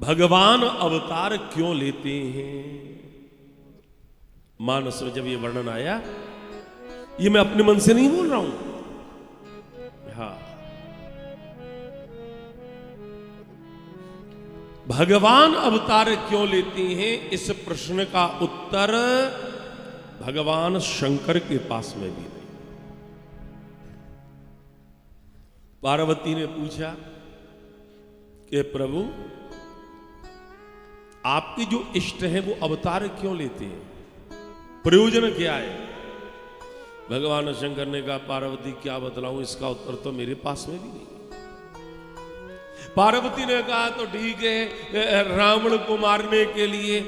भगवान अवतार क्यों लेते हैं। मानस में जब ये वर्णन आया, ये मैं अपने मन से नहीं बोल रहा हूं, हाँ, भगवान अवतार क्यों लेते हैं, इस प्रश्न का उत्तर भगवान शंकर के पास में भी नहीं। पार्वती ने पूछा कि प्रभु आपके जो इष्ट हैं वो अवतार क्यों लेते हैं, प्रयोजन क्या है। भगवान शंकर ने कहा पार्वती क्या बतलाऊं, इसका उत्तर तो मेरे पास में भी नहीं। पार्वती ने कहा तो ठीक है, रावण को मारने के लिए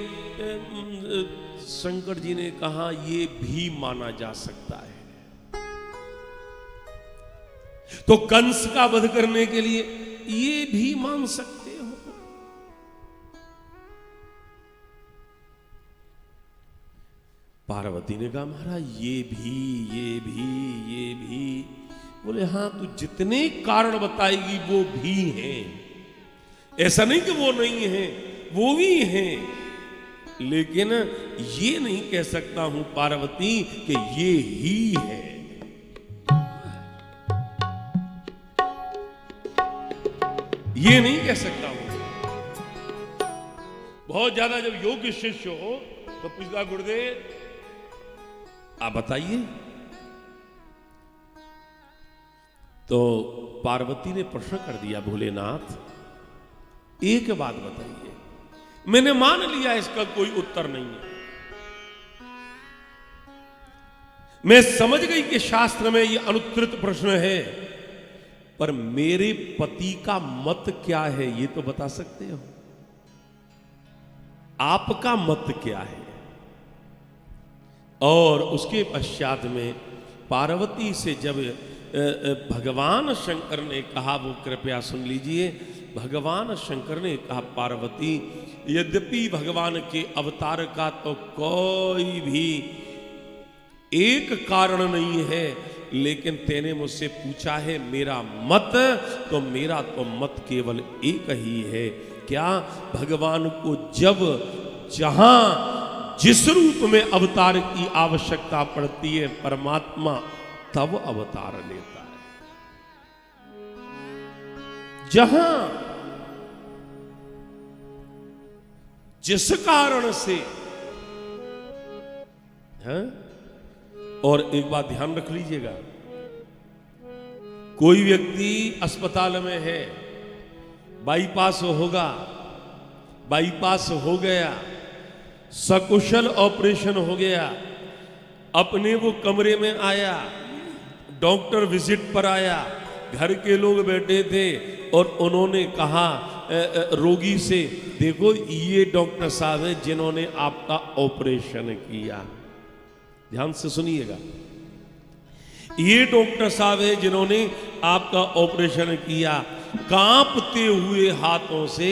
शंकर जी ने कहा ये भी माना जा सकता है, तो कंस का वध करने के लिए ये भी मान सकते हो। पार्वती ने कहा महाराज ये भी। बोले हाँ, तू जितने कारण बताएगी वो भी हैं, ऐसा नहीं कि वो नहीं है, वो भी हैं, लेकिन ये नहीं कह सकता हूं पार्वती कि ये ही है। ये नहीं कह सकता हूं। बहुत ज्यादा जब योग्य शिष्य हो तो पूछता गुरुदेव आप बताइए। तो पार्वती ने प्रश्न कर दिया भोलेनाथ एक बात बताइए, मैंने मान लिया इसका कोई उत्तर नहीं है, मैं समझ गई कि शास्त्र में यह अनुत्तरित प्रश्न है, पर मेरे पति का मत क्या है ये तो बता सकते हो, आपका मत क्या है। और उसके पश्चात में पार्वती से जब भगवान शंकर ने कहा, वो कृपया सुन लीजिए, भगवान शंकर ने कहा पार्वती यद्यपि भगवान के अवतार का तो कोई भी एक कारण नहीं है, लेकिन तेने मुझसे पूछा है मेरा मत, तो मेरा तो मत केवल एक ही है। क्या भगवान को जब जहां जिस रूप में अवतार की आवश्यकता पड़ती है परमात्मा तब अवतार लेता है। जहां जिस कारण से है। और एक बात ध्यान रख लीजिएगा, कोई व्यक्ति अस्पताल में है, बाईपास होगा, बाईपास हो गया, सकुशल ऑपरेशन हो गया, अपने वो कमरे में आया, डॉक्टर विजिट पर आया, घर के लोग बैठे थे और उन्होंने कहा रोगी से देखो ये डॉक्टर साहब है जिन्होंने आपका ऑपरेशन किया। ध्यान से सुनिएगा, ये डॉक्टर साहब है जिन्होंने आपका ऑपरेशन किया। कांपते हुए हाथों से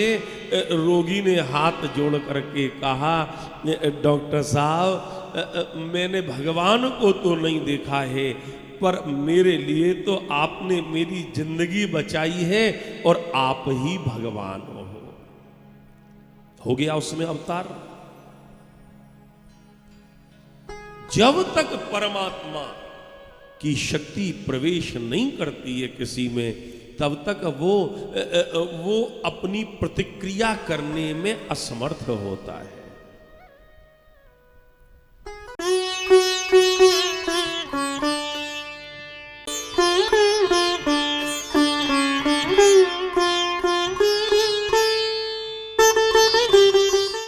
रोगी ने हाथ जोड़ करके कहा डॉक्टर साहब मैंने भगवान को तो नहीं देखा है, पर मेरे लिए तो आपने मेरी जिंदगी बचाई है और आप ही भगवान हो गया उसमें अवतार। जब तक परमात्मा की शक्ति प्रवेश नहीं करती है किसी में, तब तक वो अपनी प्रतिक्रिया करने में असमर्थ होता है।